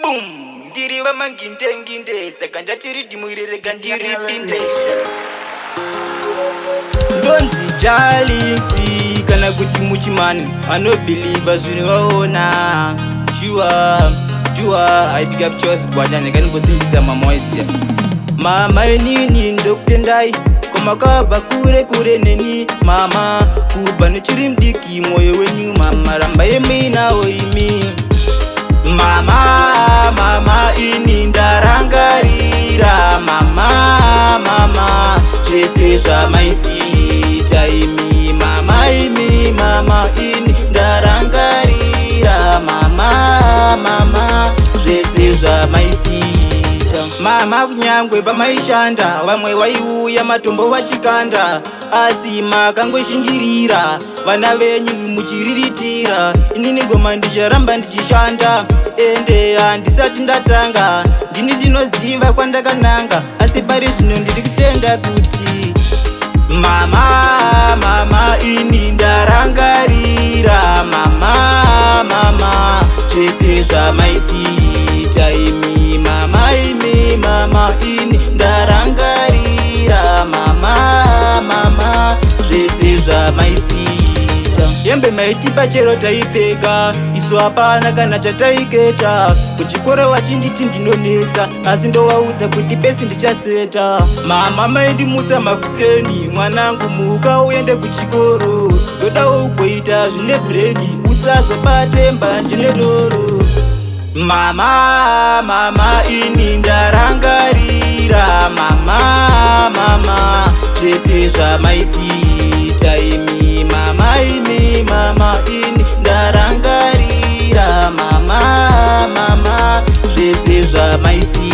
Boom, ndiri vamanginde saka ndatiri dimwirerega ndiripindesha ndonzi jalingsi kana kuti muchimani anobhiliva zvinhu vaona jua I pick up chos bwaja ndakanimbosimbisa mama waisiya mama inini ndokutendai komakabva kure neni mama kubva nechiri mudiki mwoyo wenyu mama rambai muinawo imi mama ini ndarangarira mama zvese zvamaisita imi mama ini ndarangarira mama zvese zvamaisita mama kunyangwe pamaishanda vamwe waiuya matombo vachikanda asi makangoshinjirira vana venyu muchiriritira inini ngoma ndicharamba ndichishanda ende handisati ndatanga ndini ndinoziva kwandakananga asi pari zvino ndiri kutenda kuti mama ini ndarangarira mama zvese zvamaisita imi mama ini ndarangarira mama zvese zvamaisita yembe maitipa chero taipfeka isu hapana kana chataiketa kuchikora wachinditi ndinonetsa asi ndowaudza kuti pesi ndichaseta mama maindimutsa makuseni mwanangu muka uende kuchikoro ndodawo ugoita zvine breni usazobate mbanje nedoro mama ini ndarangarira mama zvese zvamaisita imi mama ini ndarangarira mama zvese zvamaisita